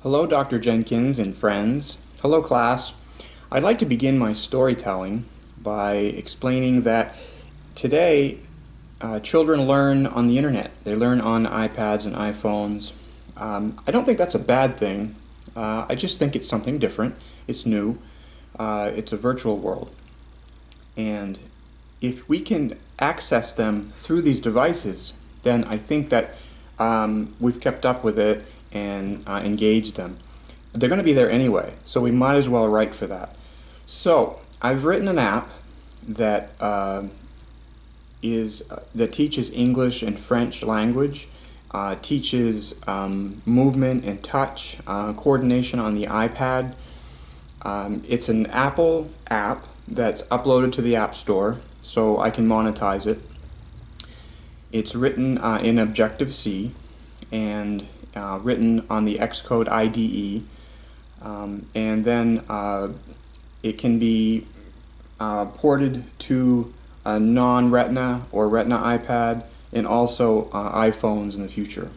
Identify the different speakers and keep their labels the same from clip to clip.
Speaker 1: Hello, Dr. Jenkins and friends. Hello, class. I'd like to begin my storytelling by explaining that today children learn on the internet. They learn on iPads and iPhones. I don't think that's a bad thing. I just think it's something different. It's new. It's a virtual world. And if we can access them through these devices, then I think that we've kept up with it and engaged them. They're going to be there anyway, so we might as well write for that. So I've written an app that that teaches English and French language, teaches movement and touch, coordination on the iPad. It's an Apple app that's uploaded to the App Store, so I can monetize it. It's written in Objective-C and written on the Xcode IDE, and then it can be ported to a non-Retina or Retina iPad and also iPhones in the future.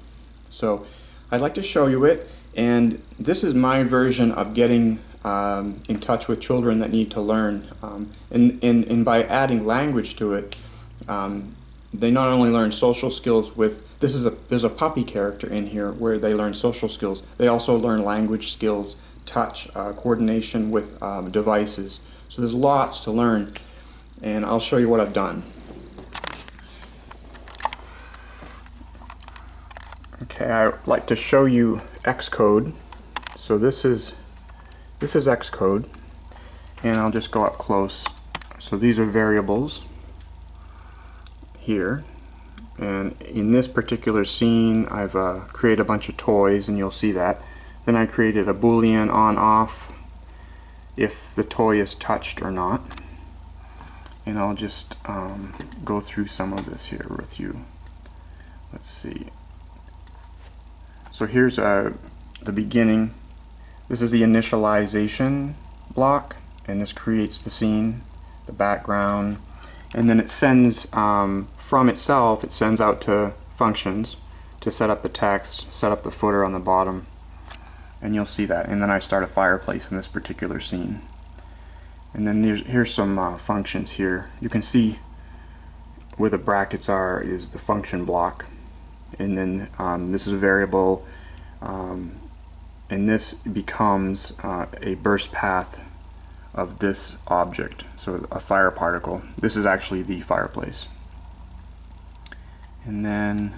Speaker 1: So I'd like to show you it, and this is my version of getting in touch with children that need to learn, and by adding language to it, they not only learn social skills with there's a puppy character in here where they learn social skills. They also learn language skills, touch, coordination with devices. So there's lots to learn, and I'll show you what I've done. Okay, I'd like to show you Xcode. So this is Xcode, and I'll just go up close. So these are variables here, and in this particular scene I've created a bunch of toys, and you'll see that. Then I created a boolean on-off if the toy is touched or not, and I'll just go through some of this here with you. Let's see. So here's the beginning. This is the initialization block, and this creates the scene, the background, and then it sends from itself, it sends out to functions to set up the text, set up the footer on the bottom, and you'll see that. And then I start a fireplace in this particular scene. And then here's some functions here. You can see where the brackets are is the function block, and then this is a variable, and this becomes a burst path of this object, so a fire particle. This is actually the fireplace. And then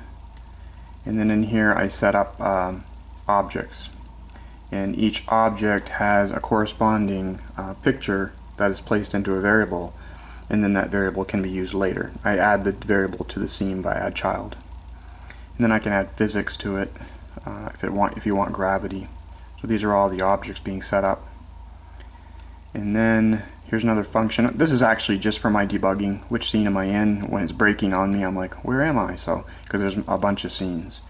Speaker 1: in here I set up objects, and each object has a corresponding picture that is placed into a variable, and then that variable can be used later. I add the variable to the scene by add child, and then I can add physics to it if you want gravity. So these are all the objects being set up. And then here's another function. This is actually just for my debugging. Which scene am I in? When it's breaking on me, I'm like, where am I? So, because there's a bunch of scenes.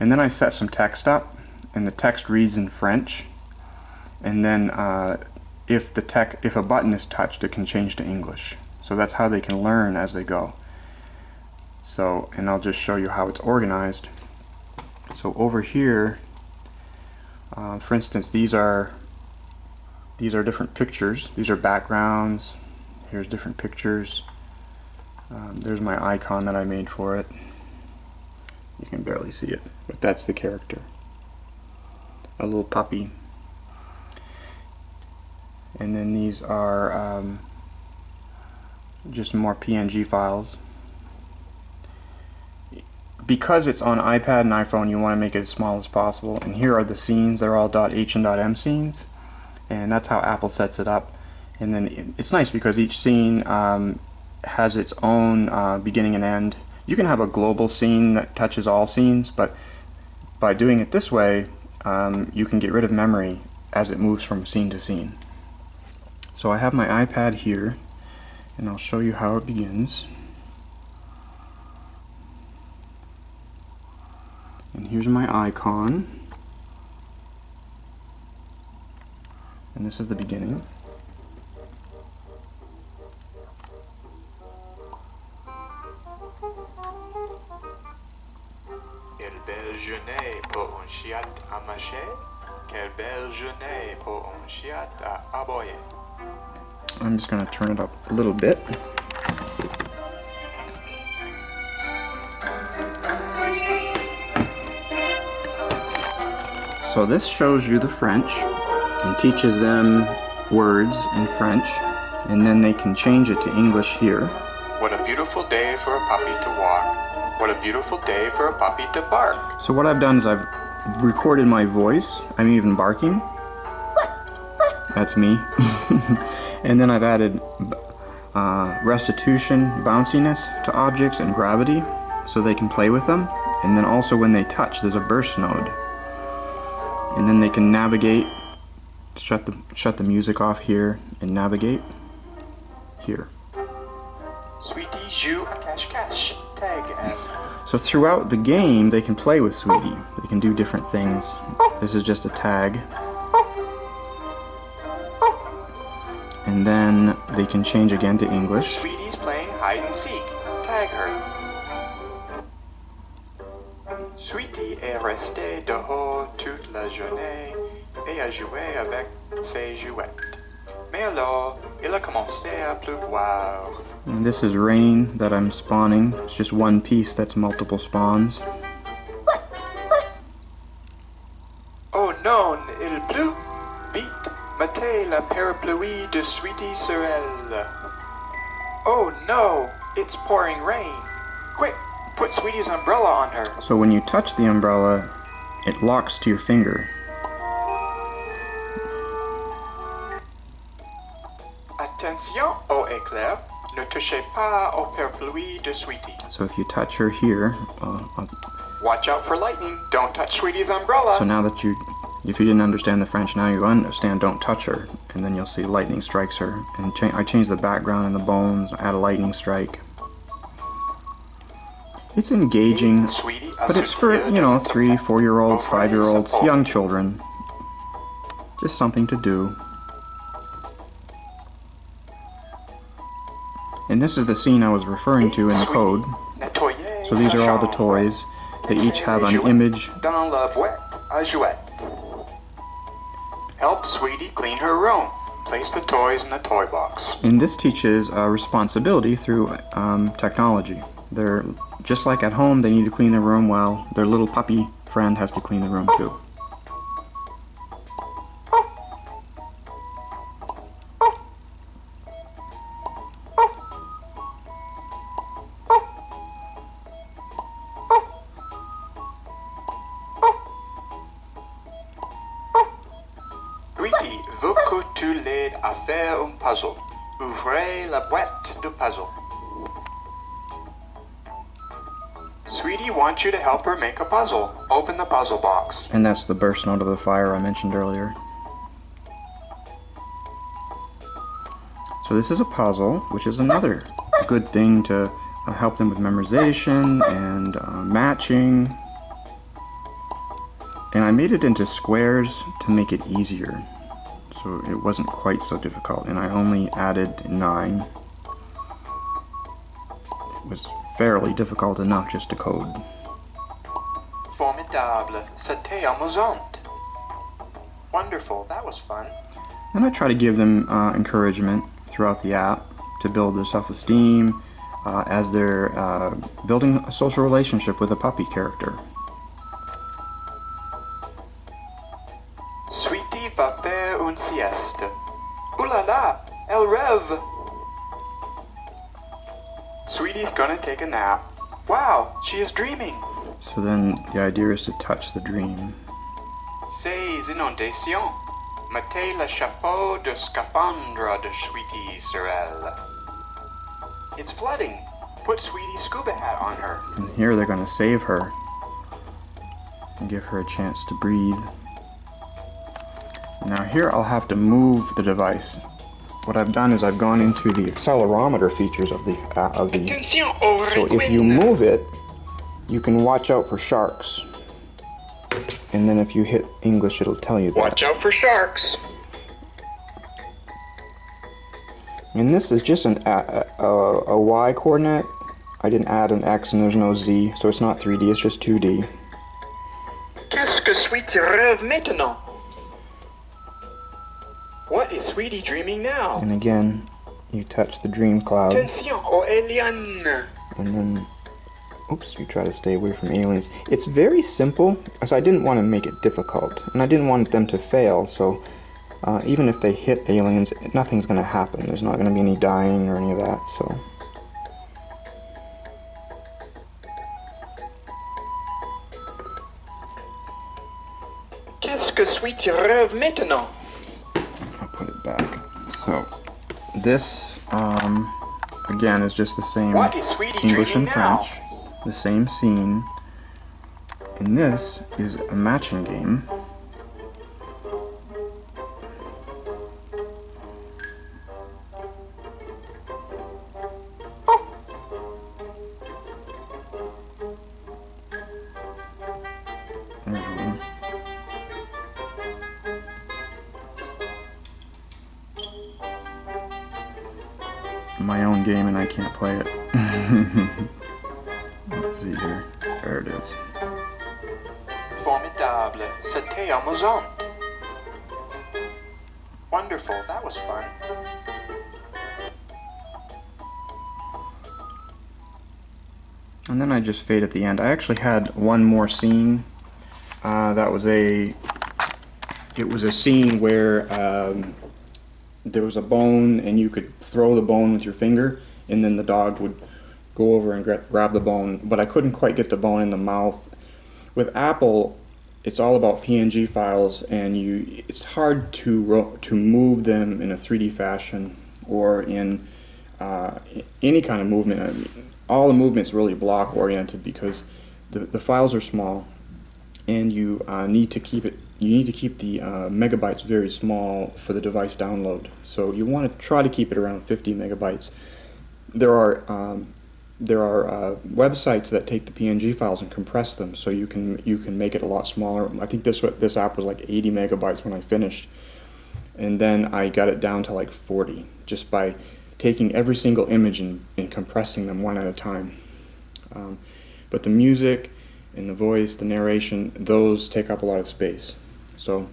Speaker 1: And then I set some text up, and the text reads in French. And then if a button is touched, it can change to English. So that's how they can learn as they go. So, and I'll just show you how it's organized. So over here, for instance, these are different pictures. These are backgrounds. Here's different pictures. There's my icon that I made for it. You can barely see it, but that's the character. A little puppy. And then these are just more PNG files. Because it's on iPad and iPhone, you want to make it as small as possible. And here are the scenes. They're all .h and .m scenes. And that's how Apple sets it up. And then it's nice because each scene has its own beginning and end. You can have a global scene that touches all scenes, but by doing it this way, you can get rid of memory as it moves from scene to scene. So I have my iPad here, and I'll show you how it begins. And here's my icon. And this is the beginning.
Speaker 2: Il déjeuner pour un chiot à manger? Quelle belle journée pour un chien à aboyer.
Speaker 1: I'm just going to turn it up a little bit. So this shows you the French and teaches them words in French, and then they can change it to English here.
Speaker 2: What a beautiful day for a puppy to walk. What a beautiful day for a puppy to bark.
Speaker 1: So what I've done is I've recorded my voice. I'm even barking. That's me. And then I've added restitution, bounciness to objects and gravity so they can play with them. And then also when they touch, there's a burst node. And then they can navigate, shut the music off here and navigate here.
Speaker 2: Sweetie joue à cache-cache. Tag and...
Speaker 1: So throughout the game, they can play with Sweetie. They can do different things. This is just a tag. And then they can change again to English.
Speaker 2: Sweetie's playing hide and seek. Tag her. Sweetie est restée dehors toute la journée et a joué avec ses jouettes. Mais alors, il a commencé à pleuvoir.
Speaker 1: And this is rain that I'm spawning. It's just one piece that's multiple spawns.
Speaker 2: Oh non, il pleut. Vite, mettez la parapluie de Sweetie sur elle. Oh no, it's pouring rain. Quick, put Sweetie's umbrella on her.
Speaker 1: So when you touch the umbrella, it locks to your finger.
Speaker 2: Attention aux éclairs. Ne touchez pas au parapluie de Sweetie.
Speaker 1: So if you touch her here,
Speaker 2: Watch out for lightning. Don't touch Sweetie's umbrella.
Speaker 1: so now that if you didn't understand the French, now you understand don't touch her. And then you'll see lightning strikes her. And I changed the background and the bones, add a lightning strike. It's engaging,
Speaker 2: Sweetie,
Speaker 1: but it's for, 3, 4-year-olds, 5-year-olds, young children. Just something to do. And this is the scene I was referring to in the code. So these are all the toys. They each have an image.
Speaker 2: Dans la boîte à jouets. Help Sweetie clean her room. Place the toys in the toy box.
Speaker 1: And this teaches responsibility through technology. They're just like at home, they need to clean their room well. Their little puppy friend has to clean the room too.
Speaker 2: Sweetie, veux que tu l'aides à faire un puzzle. Ouvrez la boîte de puzzle. Sweetie wants you to help her make a puzzle. Open the puzzle box.
Speaker 1: And that's the burst node of the fire I mentioned earlier. So this is a puzzle, which is another good thing to help them with memorization and matching. And I made it into squares to make it easier, so it wasn't quite so difficult, and I only added 9. It was fairly difficult enough just to code.
Speaker 2: Formidable. C'était amusant. Wonderful. That was fun.
Speaker 1: And I try to give them encouragement throughout the app to build their self-esteem as they're building a social relationship with a puppy character.
Speaker 2: Sweetie va faire une sieste. Ooh la la, elle rêve. Sweetie's gonna take a nap. Wow, she is dreaming.
Speaker 1: So then the idea is to touch the dream.
Speaker 2: Ces inondations. Mettez le chapeau de scaphandre de Sweetie sur elle. It's flooding. Put Sweetie's scuba hat on her.
Speaker 1: And here they're going to save her and give her a chance to breathe. Now here I'll have to move the device. What I've done is I've gone into the accelerometer features of the
Speaker 2: Attention aux
Speaker 1: so if you move it, you can watch out for sharks. And then if you hit English, it'll tell you that.
Speaker 2: Watch out for sharks.
Speaker 1: And this is just a Y coordinate. I didn't add an X and there's no Z, so it's not 3D, it's just 2D.
Speaker 2: Qu'est-ce que Sweetie rêve maintenant? What is Sweetie dreaming now?
Speaker 1: And again, you touch the dream cloud.
Speaker 2: Attention aux aliens!
Speaker 1: And then, oops, you try to stay away from aliens. It's very simple, so I didn't want to make it difficult. And I didn't want them to fail, so even if they hit aliens, nothing's going to happen. There's not going to be any dying or any of that, so...
Speaker 2: Qu'est-ce que Sweetie rêve maintenant?
Speaker 1: I'll put it back. So, this, again, is just the same
Speaker 2: What is Sweetie
Speaker 1: English and
Speaker 2: dreaming now?
Speaker 1: French. The same scene. And this is a matching game. There's one. My own game and I can't play it. Let's see here. There it is.
Speaker 2: Formidable. C'était amusant. Wonderful. That was fun.
Speaker 1: And then I just fade at the end. I actually had one more scene. It was a scene where there was a bone and you could throw the bone with your finger and then the dog would go over and grab the bone, but I couldn't quite get the bone in the mouth. With Apple, it's all about PNG files, and it's hard to move them in a 3D fashion or in any kind of movement. I mean, all the movement's really block oriented because the files are small, and you need to keep it. You need to keep the megabytes very small for the device download. So you want to try to keep it around 50 megabytes. There are websites that take the PNG files and compress them, so you can make it a lot smaller. I think this app was like 80 megabytes when I finished, and then I got it down to like 40 just by taking every single image and compressing them one at a time. But the music and the voice, the narration, those take up a lot of space. So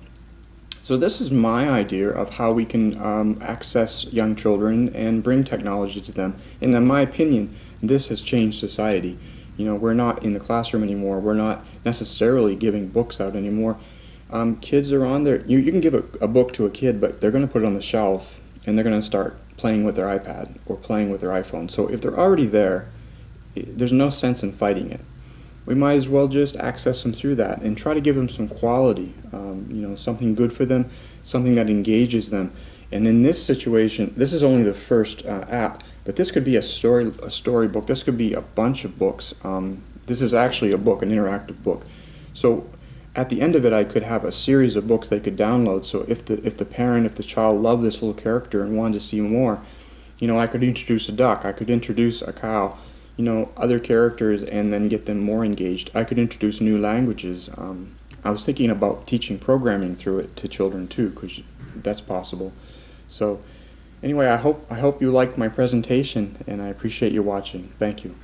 Speaker 1: this is my idea of how we can access young children and bring technology to them. And in my opinion, this has changed society. You know, we're not in the classroom anymore. We're not necessarily giving books out anymore. Kids are on there. You can give a book to a kid, but they're going to put it on the shelf and they're going to start playing with their iPad or playing with their iPhone. So if they're already there, there's no sense in fighting it. We might as well just access them through that and try to give them some quality, you know, something good for them, something that engages them. And in this situation, this is only the first app, but this could be a storybook. This could be a bunch of books. This is actually a book, an interactive book. So at the end of it, I could have a series of books they could download. So if the child loved this little character and wanted to see more, you know, I could introduce a duck, I could introduce a cow, you know, other characters, and then get them more engaged. I could introduce new languages. I was thinking about teaching programming through it to children too, because that's possible. So anyway, I hope you liked my presentation, and I appreciate you watching. Thank you.